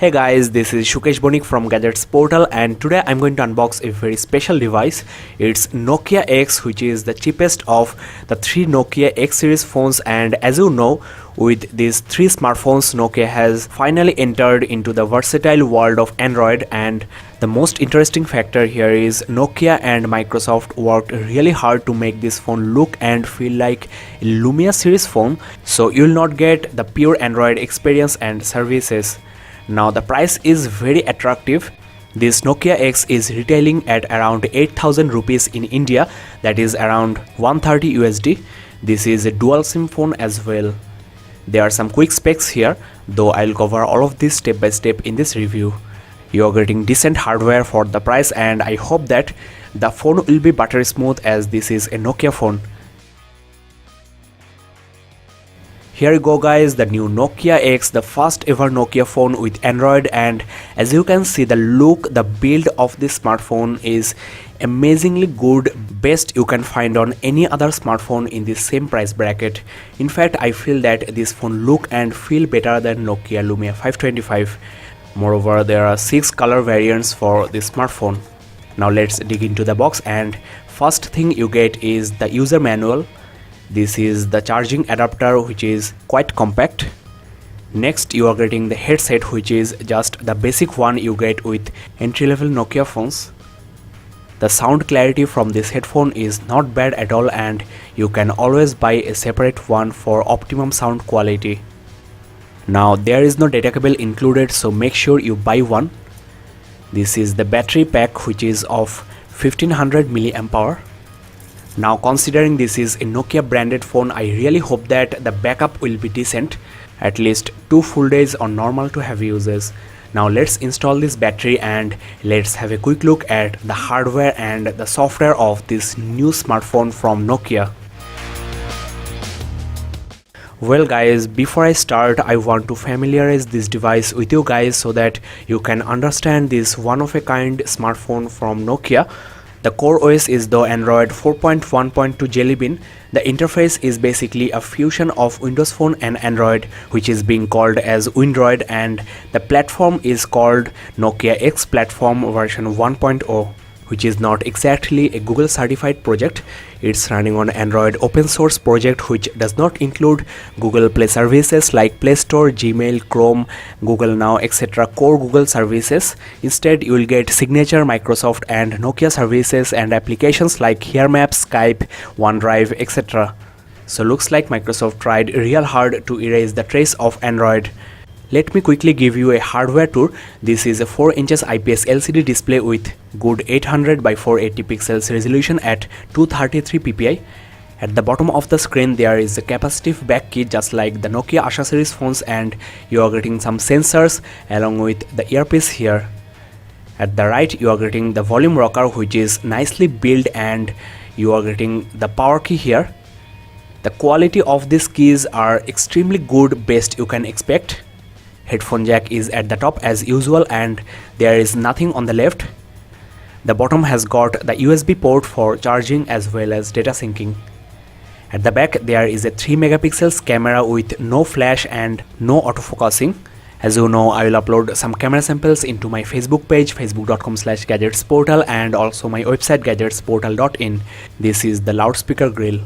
Hey guys, this is Shukesh Bonik from Gadgets Portal, and today I'm going to unbox a very special device. It's Nokia X, which is the cheapest of the three Nokia X series phones, and as you know, with these three smartphones, Nokia has finally entered into the versatile world of Android. And the most interesting factor here is Nokia and Microsoft worked really hard to make this phone look and feel like a Lumia series phone, so you'll not get the pure Android experience and services. Now the price is very attractive. This Nokia X is retailing at around 8,000 rupees in India, that is around 130 USD. This is a dual SIM phone as well. There are some quick specs here, though I'll cover all of this step by step in this review. You are getting decent hardware for the price, and I hope that the phone will be buttery smooth as this is a Nokia phone. Here you go guys, the new Nokia X, the first ever Nokia phone with Android, and as you can see, the look, the build of this smartphone is amazingly good, best you can find on any other smartphone in the same price bracket. In fact, I feel that this phone look and feel better than Nokia Lumia 525. Moreover, there are 6 color variants for this smartphone. Now let's dig into the box, and first thing you get is the user manual. This is the charging adapter, which is quite compact. Next you are getting the headset, which is just the basic one you get with entry-level Nokia phones. The sound clarity from this headphone is not bad at all, and you can always buy a separate one for optimum sound quality. Now there is no data cable included, so make sure you buy one. This is the battery pack, which is of 1500 mAh. Now considering this is a Nokia branded phone, I really hope that the backup will be decent, at least 2 full days on normal to heavy uses. Now let's install this battery and let's have a quick look at the hardware and the software of this new smartphone from Nokia. Well guys, before I start, I want to familiarize this device with you guys so that you can understand this one-of-a-kind smartphone from Nokia. The core OS is the Android 4.1.2 Jelly Bean. The interface is basically a fusion of Windows Phone and Android, which is being called as Windroid, and the platform is called Nokia X Platform version 1.0, which is not exactly a Google certified project. It's running on Android open source project, which does not include Google Play services like Play Store, Gmail, Chrome, Google Now, etc. core Google services. Instead, you will get signature Microsoft and Nokia services and applications like Here Maps, Skype, OneDrive, etc. So looks like Microsoft tried real hard to erase the trace of Android. Let me quickly give you a hardware tour. This is a 4 inches IPS LCD display with good 800 by 480 pixels resolution at 233 ppi. At the bottom of the screen there is a capacitive back key, just like the Nokia Asha series phones, and you are getting some sensors along with the earpiece here. At the right you are getting the volume rocker, which is nicely built, and you are getting the power key here. The quality of these keys are extremely good, best you can expect. Headphone jack is at the top as usual, and there is nothing on the left. The bottom has got the USB port for charging as well as data syncing. At the back there is a 3 megapixels camera with no flash and no autofocusing. As you know, I will upload some camera samples into my Facebook page, facebook.com/gadgetsportal, and also my website gadgetsportal.in. This is the loudspeaker grill.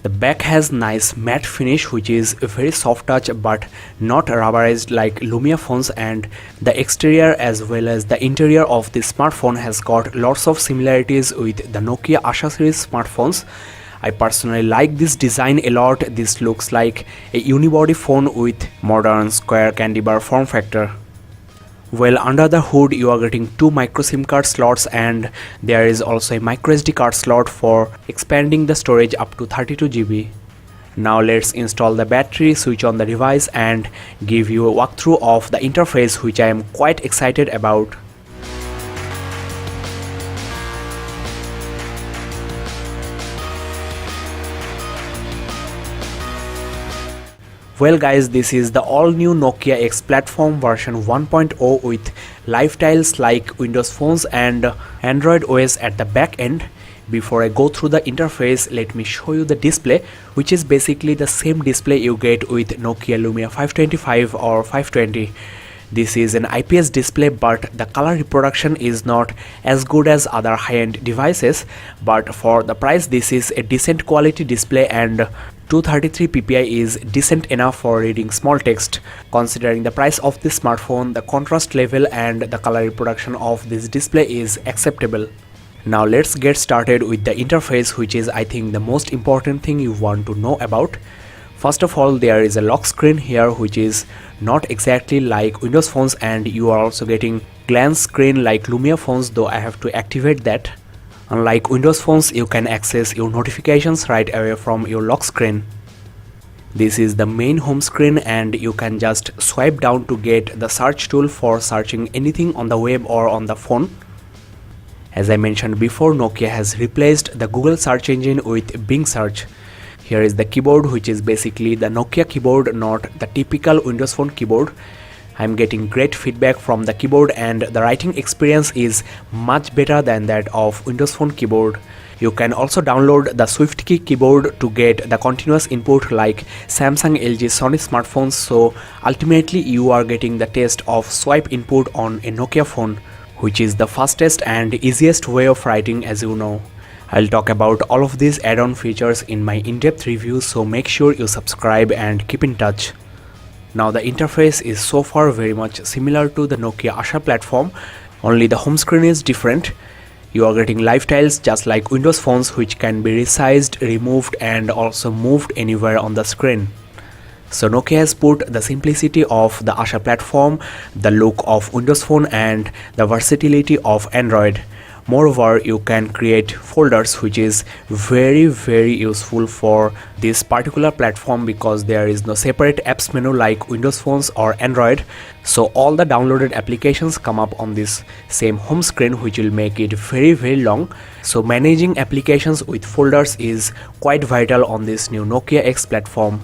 The back has nice matte finish, which is a very soft touch but not rubberized like Lumia phones, and the exterior as well as the interior of this smartphone has got lots of similarities with the Nokia Asha series smartphones. I personally like this design a lot. This looks like a unibody phone with modern square candy bar form factor. Well, under the hood you are getting 2 micro SIM card slots, and there is also a micro SD card slot for expanding the storage up to 32 GB. Now let's install the battery, switch on the device, and give you a walkthrough of the interface, which I am quite excited about. Well guys, this is the all new Nokia X Platform version 1.0 with live tiles like Windows phones and Android OS at the back end. Before I go through the interface, let me show you the display, which is basically the same display you get with Nokia Lumia 525 or 520. This is an IPS display, but the color reproduction is not as good as other high-end devices, but for the price this is a decent quality display, and 233 ppi is decent enough for reading small text. Considering the price of this smartphone, the contrast level and the color reproduction of this display is acceptable. Now let's get started with the interface, which is I think the most important thing you want to know about. First of all, there is a lock screen here, which is not exactly like Windows phones, and you are also getting glance screen like Lumia phones, though I have to activate that. Unlike Windows phones, you can access your notifications right away from your lock screen. This is the main home screen, and you can just swipe down to get the search tool for searching anything on the web or on the phone. As I mentioned before, Nokia has replaced the Google search engine with Bing search. Here is the keyboard, which is basically the Nokia keyboard, not the typical Windows phone keyboard. I'm getting great feedback from the keyboard, and the writing experience is much better than that of Windows phone keyboard. You can also download the SwiftKey keyboard to get the continuous input like Samsung, LG, Sony smartphones, so ultimately you are getting the taste of swipe input on a Nokia phone, which is the fastest and easiest way of writing, as you know. I'll talk about all of these add-on features in my in-depth review, so make sure you subscribe and keep in touch. Now the interface is so far very much similar to the Nokia Asha platform, only the home screen is different. You are getting live tiles just like Windows phones, which can be resized, removed and also moved anywhere on the screen. So Nokia has put the simplicity of the Asha platform, the look of Windows phone and the versatility of Android. Moreover, you can create folders, which is very useful for this particular platform because there is no separate apps menu like Windows phones or Android. So all the downloaded applications come up on this same home screen, which will make it very long. So managing applications with folders is quite vital on this new Nokia X platform.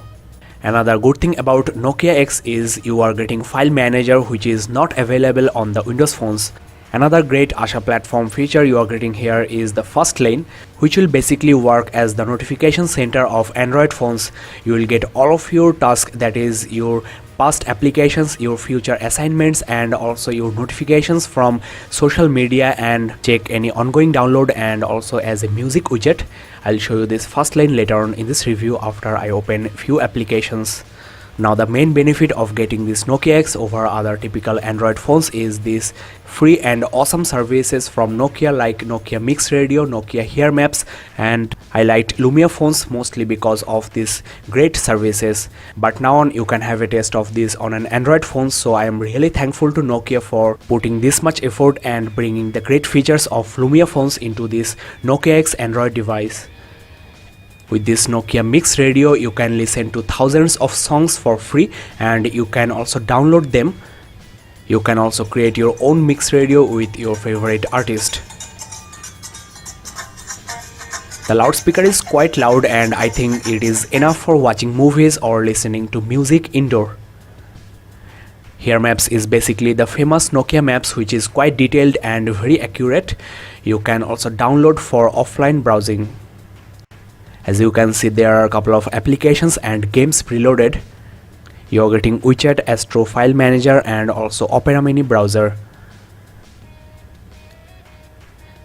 Another good thing about Nokia X is you are getting file manager, which is not available on the Windows phones. Another great Asha platform feature you are getting here is the first lane, which will basically work as the notification center of Android phones. You will get all of your tasks, that is your past applications, your future assignments and also your notifications from social media, and check any ongoing download, and also as a music widget. I'll show you this first lane later on in this review after I open few applications. Now the main benefit of getting this Nokia X over other typical Android phones is this free and awesome services from Nokia like Nokia Mix Radio, Nokia Hear Maps, and I liked Lumia phones mostly because of these great services. But now on you can have a taste of this on an Android phone, so I am really thankful to Nokia for putting this much effort and bringing the great features of Lumia phones into this Nokia X Android device. With this Nokia Mix Radio, you can listen to thousands of songs for free, and you can also download them. You can also create your own mix radio with your favorite artist. The loudspeaker is quite loud, and I think it is enough for watching movies or listening to music indoor. Here Maps is basically the famous Nokia Maps, which is quite detailed and very accurate. You can also download for offline browsing. As you can see, there are a couple of applications and games preloaded. You are getting WeChat, Astro File Manager and also Opera Mini browser.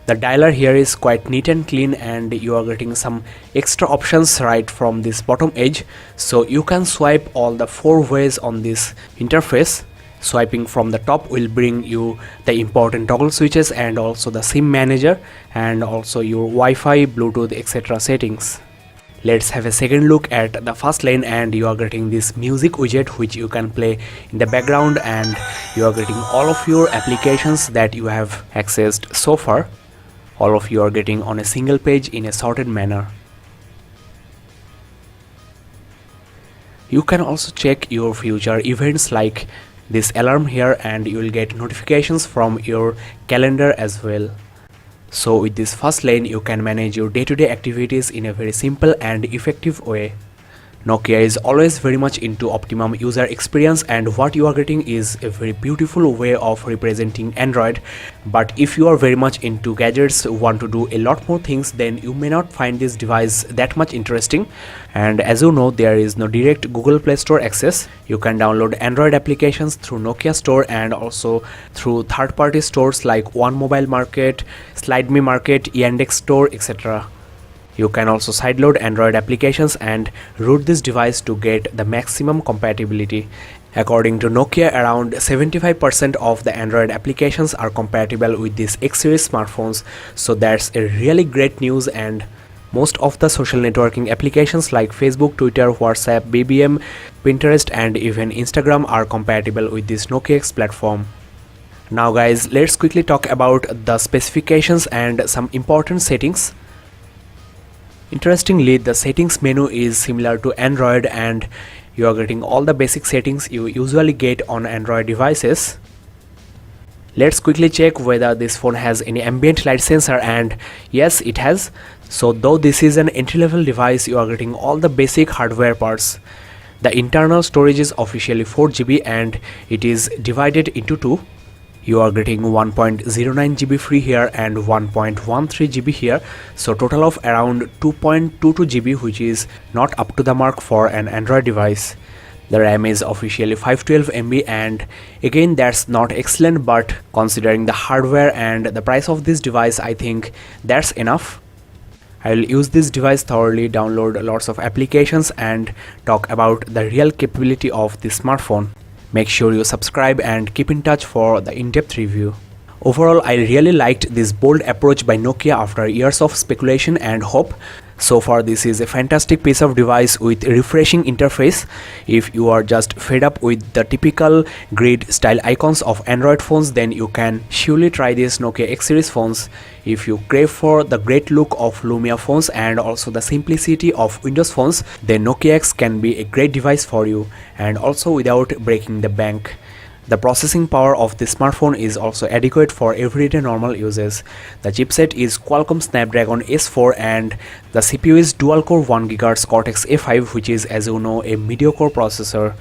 The dialer here is quite neat and clean, and you are getting some extra options right from this bottom edge. So you can swipe all the 4 ways on this interface. Swiping from the top will bring you the important toggle switches and also the SIM manager and also your Wi-Fi, Bluetooth, etc. settings. Let's have a second look at the first lane, and you are getting this music widget which you can play in the background, and you are getting all of your applications that you have accessed so far. All of you are getting on a single page in a sorted manner. You can also check your future events like this alarm here, and you will get notifications from your calendar as well. So with this first lane, you can manage your day-to-day activities in a very simple and effective way. Nokia is always very much into optimum user experience, and what you are getting is a very beautiful way of representing Android. But if you are very much into gadgets, want to do a lot more things, then you may not find this device that much interesting. And as you know, there is no direct Google Play Store access. You can download Android applications through Nokia Store and also through third-party stores like One Mobile Market, Slide Me Market, Yandex Store, etc. You can also sideload Android applications and root this device to get the maximum compatibility. According to Nokia, around 75% of the Android applications are compatible with these X series smartphones, so that's a really great news. And most of the social networking applications like Facebook, Twitter, WhatsApp, BBM, Pinterest and even Instagram are compatible with this Nokia X platform. Now guys, let's quickly talk about the specifications and some important settings. Interestingly, the settings menu is similar to Android and you are getting all the basic settings you usually get on Android devices. Let's quickly check whether this phone has any ambient light sensor, and yes, it has. So though this is an entry-level device, you are getting all the basic hardware parts. The internal storage is officially 4 GB and it is divided into two. You are getting 1.09 GB free here and 1.13 GB here, so total of around 2.22 GB, which is not up to the mark for an Android device. The RAM is officially 512 MB and again that's not excellent, but considering the hardware and the price of this device, I think that's enough. I will use this device thoroughly, download lots of applications and talk about the real capability of this smartphone. Make sure you subscribe and keep in touch for the in-depth review. Overall, I really liked this bold approach by Nokia after years of speculation and hope. So far, this is a fantastic piece of device with a refreshing interface. If you are just fed up with the typical grid style icons of Android phones, then you can surely try this Nokia X series phones. If you crave for the great look of Lumia phones and also the simplicity of Windows phones, then Nokia X can be a great device for you, and also without breaking the bank. The processing power of this smartphone is also adequate for everyday normal uses. The chipset is Qualcomm Snapdragon S4 and the CPU is dual-core 1 GHz Cortex A5, which is, as you know, a mediocre processor.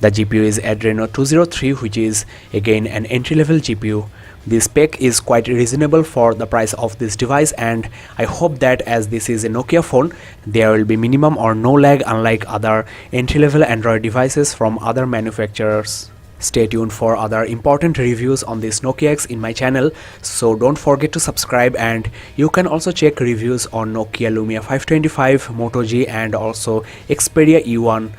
The GPU is Adreno 203, which is again an entry-level GPU. The spec is quite reasonable for the price of this device, and I hope that as this is a Nokia phone, there will be minimum or no lag, unlike other entry-level Android devices from other manufacturers. Stay tuned for other important reviews on this Nokia X in my channel, so don't forget to subscribe, and you can also check reviews on Nokia Lumia 525, Moto G and also Xperia E1.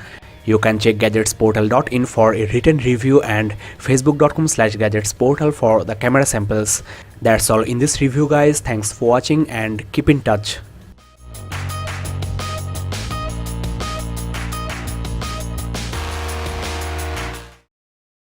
You can check gadgetsportal.in for a written review and facebook.com/gadgetsportal for the camera samples. That's all in this review guys, thanks for watching and keep in touch.